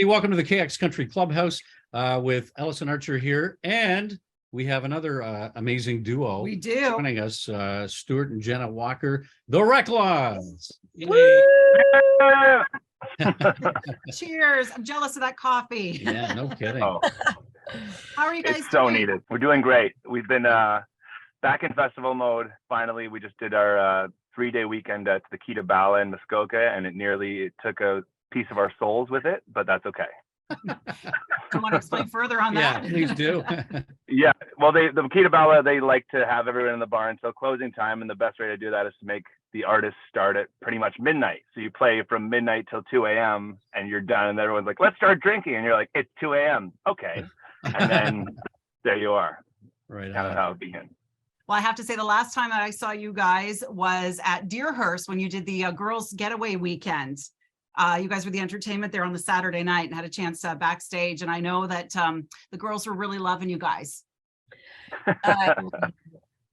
everybody. Welcome to the KX Country Clubhouse with Ellis and Archer here. And we have another amazing duo. We do. Joining us, Stuart and Jenna Walker, the Reklaws. Cheers. I'm jealous of that coffee. Yeah, no kidding. Oh, How are you guys it's so doing? needed. We're doing great. We've been back in festival mode. Finally, we just did our 3-day weekend at the Kita in Muskoka, and it took a piece of our souls with it, but that's okay. I want to explain further on Yeah, that. please do. Yeah, well, the Kita they like to have everyone in the bar until closing time, and the best way to do that is to make the artists start at pretty much midnight. So you play from midnight till 2 a.m. and you're done, and everyone's like, let's start drinking, and you're like, it's 2 a.m. Okay, and then there you are. Right. Kind of how it begins. Well, I have to say the last time that I saw you guys was at Deerhurst when you did the girls getaway weekend. You guys were the entertainment there on the Saturday night and had a chance backstage. And I know that the girls were really loving you guys.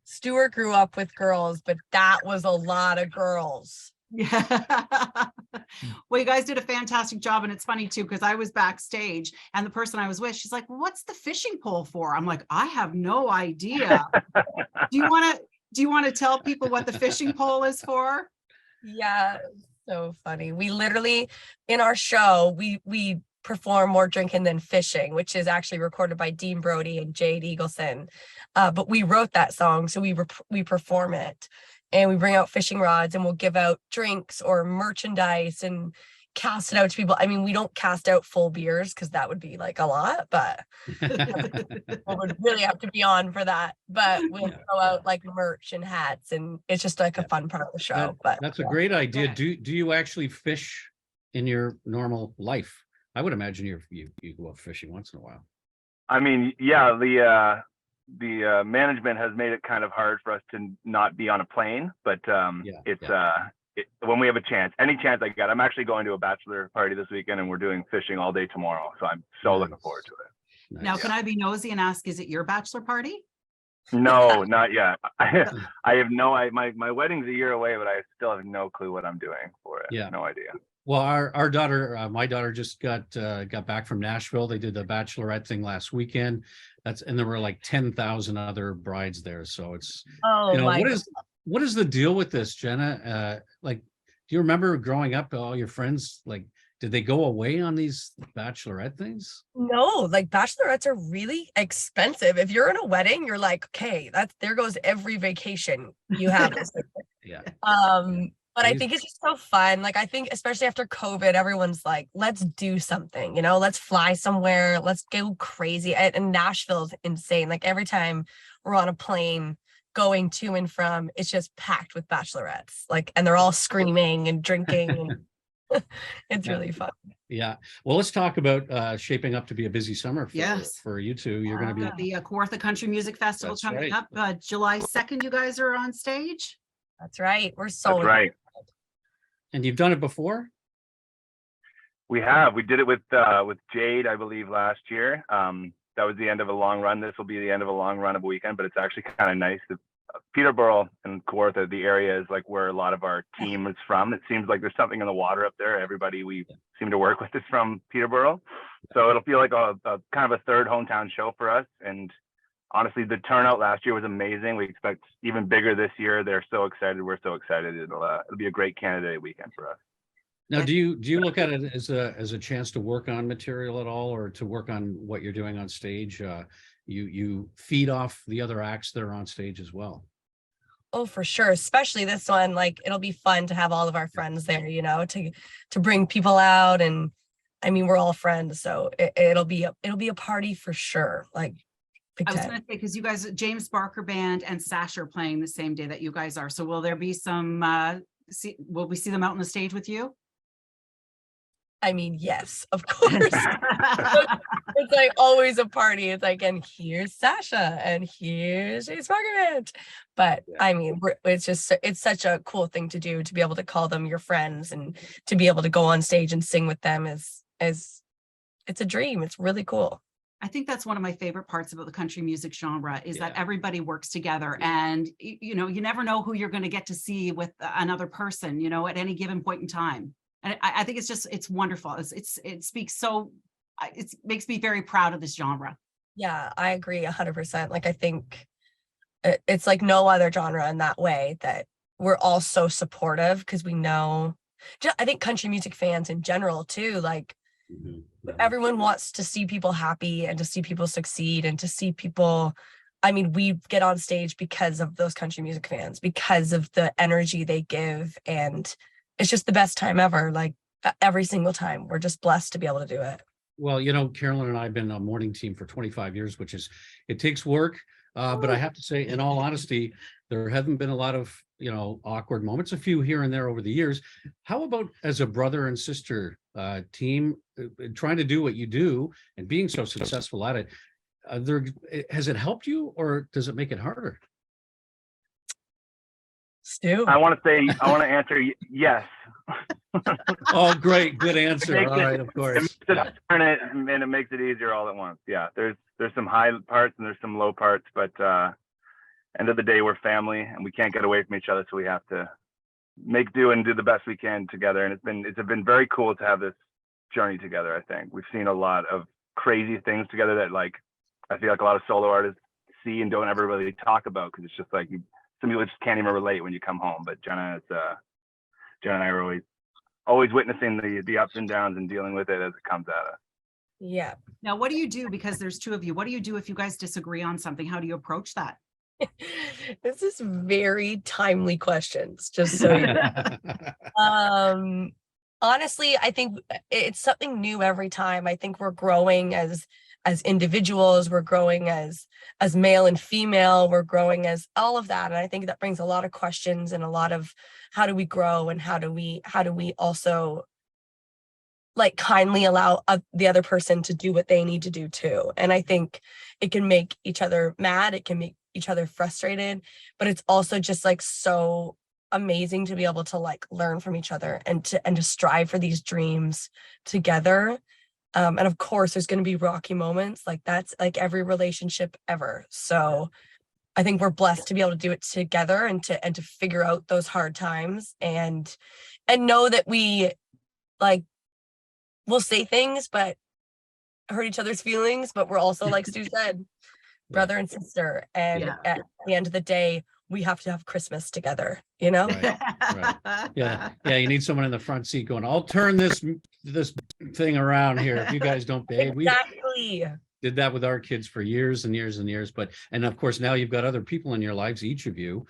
Stuart grew up with girls, but that was a lot of girls. Yeah. Well, you guys did a fantastic job. And it's funny too, because I was backstage and the person I was with, she's like, well, what's the fishing pole for? I'm like, I have no idea. Do you want to tell people what the fishing pole is for? Yeah, so funny. We literally, in our show, we perform More Drinking Than Fishing, which is actually recorded by Dean Brody and Jade Eagleson. But we wrote that song, so we perform it. And we bring out fishing rods and we'll give out drinks or merchandise and cast it out to people. I mean, we don't cast out full beers because that would be like a lot, but we would really have to be on for that. But we'll throw out like merch and hats, and it's just like a fun part of the show. That's a great idea. Do you actually fish in your normal life? I would imagine you go out fishing once in a while. I mean, yeah, the management has made it kind of hard for us to not be on a plane, but when we have a chance, any chance I get, I'm actually going to a bachelor party this weekend and we're doing fishing all day tomorrow. So I'm so looking forward to it. Nice. Now, can I be nosy and ask, is it your bachelor party? No, not yet. I have my wedding's a year away, but I still have no clue what I'm doing for it. Yeah. No idea. Well, our daughter, my daughter just got back from Nashville. They did the bachelorette thing last weekend. And there were like 10,000 other brides there. So it's, what is the deal with this, Jenna? Like, do you remember growing up, all your friends, like, did they go away on these bachelorette things? No, like bachelorettes are really expensive. If you're in a wedding, you're like, okay, there goes every vacation you have. Yeah. But I think it's just so fun. Like, I think especially after COVID, everyone's like, let's do something, let's fly somewhere, let's go crazy. And Nashville's insane. Like every time we're on a plane going to and from, it's just packed with bachelorettes, like, and they're all screaming and drinking and it's really fun. Yeah. Well, let's talk about shaping up to be a busy summer for you two. You're going to be the Kawartha Country Music Festival coming up July 2nd. You guys are on stage. That's right. We're so That's right. And you've done it before? We have. We did it with Jade, I believe, last year. That was the end of a long run. This will be the end of a long run of a weekend, but it's actually kind of nice. Peterborough and Kawartha, the area is like where a lot of our team is from. It seems like there's something in the water up there. Everybody we seem to work with is from Peterborough. So it'll feel like a kind of a third hometown show for us. And honestly, the turnout last year was amazing. We expect even bigger this year. They're so excited. We're so excited. It'll be a great candidate weekend for us. Now, do you look at it as a chance to work on material at all, or to work on what you're doing on stage? You feed off the other acts that are on stage as well. Oh, for sure. Especially this one. Like, it'll be fun to have all of our friends there, to bring people out. And I mean, we're all friends, so it'll be a party for sure. Like, I was going to say, because you guys, James Barker Band and Sasha are playing the same day that you guys are. So will there be some, will we see them out on the stage with you? I mean, yes, of course. It's like always a party. It's like, and here's Sasha and here's James Barker Band. But I mean, it's such a cool thing to do, to be able to call them your friends and to be able to go on stage and sing with them is it's a dream. It's really cool. I think that's one of my favorite parts about the country music genre is that everybody works together, and you never know who you're going to get to see with another person, at any given point in time. And I think it's wonderful. It speaks so, it makes me very proud of this genre. Yeah, I agree 100%. Like, I think it's like no other genre in that way, that we're all so supportive because we know, I think country music fans in general too, like everyone wants to see people happy and to see people succeed and to see people, I mean, we get on stage because of those country music fans, because of the energy they give. And it's just the best time ever. Like every single time, we're just blessed to be able to do it. Well, Carolyn and I have been a morning team for 25 years, which is, it takes work. But I have to say, in all honesty, there haven't been a lot of, awkward moments, a few here and there over the years. How about as a brother and sister team, trying to do what you do and being so successful at it? Has it helped you, or does it make it harder? Stu? I want to answer yes. Oh, great. Good answer. All right, of course. Turn it, and it makes it easier all at once. Yeah, there's some high parts and there's some low parts, but end of the day, we're family and we can't get away from each other, so we have to make do and do the best we can together. And it's been very cool to have this journey together. I think we've seen a lot of crazy things together that, like, I feel like a lot of solo artists see and don't ever really talk about, because it's just like some people just can't even relate when you come home. But Jenna and I are always witnessing the ups and downs and dealing with it as it comes at us. Yeah. Now, what do you do? Because there's two of you. What do you do if you guys disagree on something? How do you approach that? This is very timely questions, just so you know. Honestly, I think it's something new every time. I think we're growing as individuals, we're growing as male and female, we're growing as all of that. And I think that brings a lot of questions and a lot of how do we grow, and how do we also like kindly allow the other person to do what they need to do too. And I think it can make each other mad, it can make each other frustrated, but it's also just like so amazing to be able to like learn from each other and to strive for these dreams together. And of course there's going to be rocky moments, like that's like every relationship ever. So I think we're blessed to be able to do it together and to figure out those hard times and know that we like we'll say things but hurt each other's feelings, but we're also, like Stu said, brother and sister. And at the end of the day, we have to have Christmas together, Right. Yeah. You need someone in the front seat going, I'll turn this thing around here if you guys don't behave. Exactly. We did that with our kids for years and years and years. And of course, now you've got other people in your lives, each of you.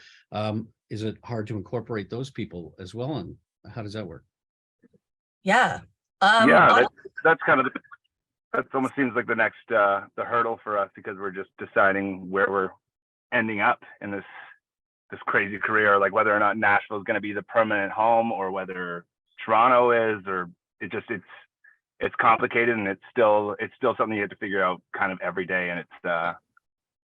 Is it hard to incorporate those people as well? And how does that work? Yeah. That's kind of that almost seems like the next the hurdle for us, because we're just deciding where we're ending up in this crazy career, like whether or not Nashville is going to be the permanent home or whether Toronto is, or it's complicated, and it's still something you have to figure out kind of every day. And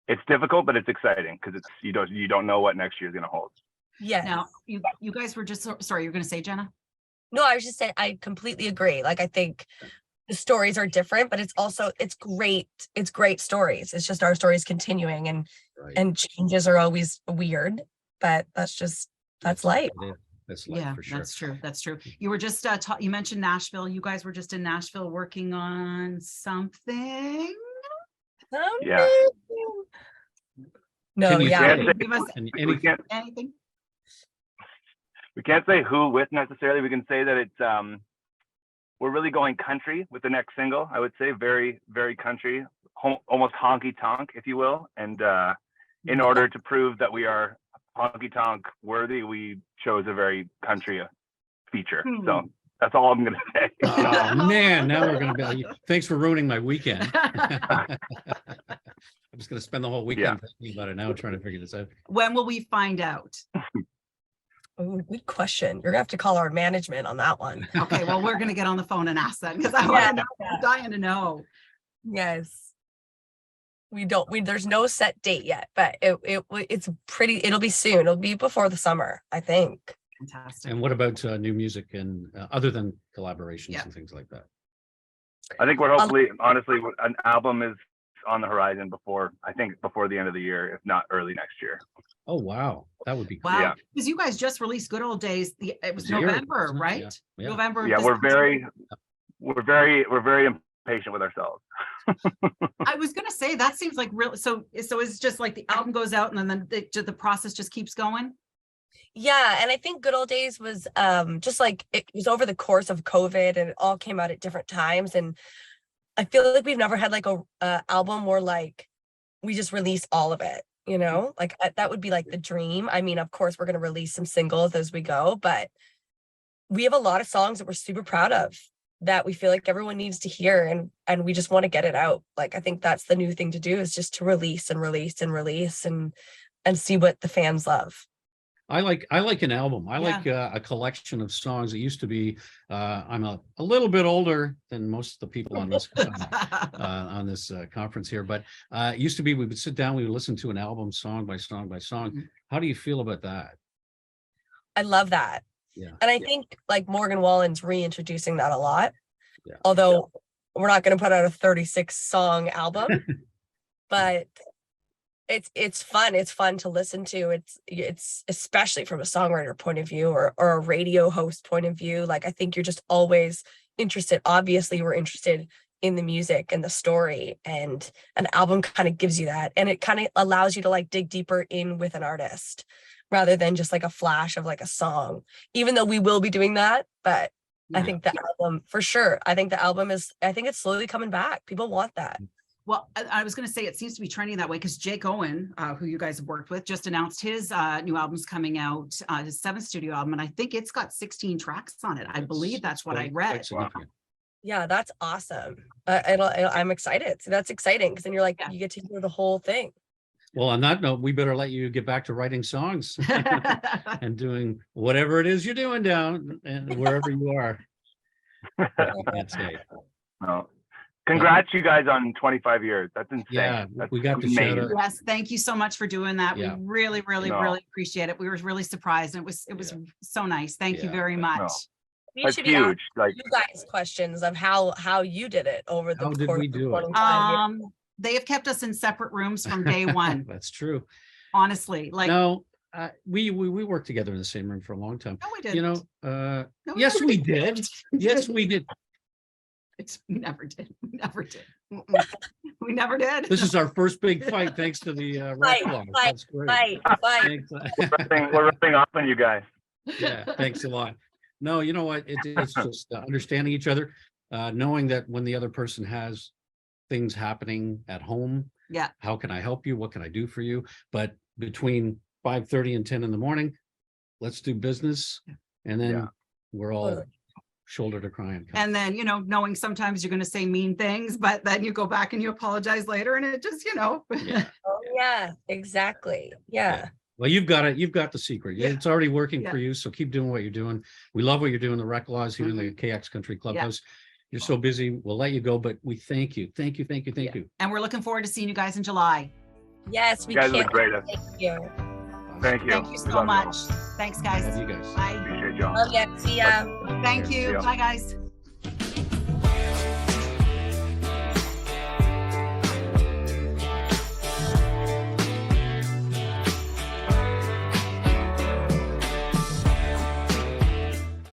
it's difficult, but it's exciting because you don't know what next year is going to hold. Yeah. Now you guys were just sorry, you're going to say, Jenna? No, I was just saying, I completely agree. Like, I think the stories are different, but it's great. It's great stories. It's just our stories continuing, and changes are always weird, but that's life. That's life, for sure. That's true. You were just you mentioned Nashville. You guys were just in Nashville working on something. Yeah. No, yeah. Anything? We can't say who with necessarily. We can say that it's we're really going country with the next single. I would say very, very country, almost honky tonk, if you will. And in order to prove that we are honky tonk worthy, we chose a very country feature. So that's all I'm going to say. Oh man, now we're going to be. Thanks for ruining my weekend. I'm just going to spend the whole weekend thinking about it now, trying to figure this out. When will we find out? Oh, good question. You're gonna have to call our management on that one. Okay, well, we're gonna get on the phone and ask that, because I'm dying to know. Yes. There's no set date yet, but it'll be soon. It'll be before the summer, I think. Fantastic. And what about new music and other than collaborations and things like that? I think we're hopefully, honestly, an album is on the horizon before the end of the year, if not early next year. Oh, wow. That would be cool. Wow. Yeah. Because you guys just released Good Old Days. It was Zero, November, wasn't it? right? Yeah. November. Yeah, we're very impatient with ourselves. I was gonna say that seems like real. So it's just like the album goes out and then the process just keeps going. Yeah, and I think Good Old Days was just like it was over the course of COVID, and it all came out at different times. And I feel like we've never had like a album where like we just release all of it, you know, like that would be like the dream. I mean, of course, we're going to release some singles as we go, but we have a lot of songs that we're super proud of that we feel like everyone needs to hear, and we just want to get it out. Like, I think that's the new thing to do, is just to release and release and release and see what the fans love. I like an album. I like a collection of songs. It used to be, I'm a little bit older than most of the people on this conference here, but it used to be we would sit down, we would listen to an album song by song by song. Mm-hmm. How do you feel about that? I love that. Yeah. And I think like Morgan Wallen's reintroducing that a lot. Yeah. Although we're not going to put out a 36 song album, but it's fun. It's fun to listen to. It's especially from a songwriter point of view or a radio host point of view. Like, I think you're just always interested. Obviously, we're interested in the music and the story, and an album kind of gives you that. And it kind of allows you to like dig deeper in with an artist rather than just like a flash of like a song, even though we will be doing that. But I think the album, for sure, I think it's slowly coming back. People want that. Well, I was going to say it seems to be trending that way because Jake Owen, who you guys have worked with, just announced his new album's coming out, his 7th studio album, and I think it's got 16 tracks on it. I believe that's what I read. Yeah, that's awesome. I'm excited. So that's exciting because then you're like, you get to hear the whole thing. Well, on that note, we better let you get back to writing songs and doing whatever it is you're doing down and wherever you are. That's it. Oh. Congrats, you guys, on 25 years. That's insane. Yeah, we got to shout out. Yes, thank you so much for doing that. We really appreciate it. We were really surprised. It was so nice. Thank you very much. No. You should be huge. Like, you guys questions of how you did it over the course of 25 years. They have kept us in separate rooms from day one. That's true. Honestly, like no, we worked together in the same room for a long time. No, we didn't. You know, yes, we did. Yes, we did. We never did. We never did. We never did. This is our first big fight, thanks to the Reklaws. That's great. We're ripping off on you guys. Yeah, thanks a lot. No, you know what? It's just understanding each other, knowing that when the other person has things happening at home, how can I help you? What can I do for you? But between 5:30 and 10 in the morning, let's do business, and then we're all shoulder to crying. And then, you know, knowing sometimes you're going to say mean things, but then you go back and you apologize later, and it just, you know. Oh, yeah, exactly. Yeah. Well, you've got it. You've got the secret. It's already working for you. So keep doing what you're doing. We love what you're doing. The Reklaws here in the KX Country Clubhouse. You're so busy. We'll let you go, but we thank you. Thank you. Thank you. Thank you. And we're looking forward to seeing you guys in July. Yes, we guys can. Look great. Thank you. Thank you. Thank you so much. Thanks, guys. Love you guys. Bye. Appreciate y'all. Love you. See ya. Thank you. Bye, guys.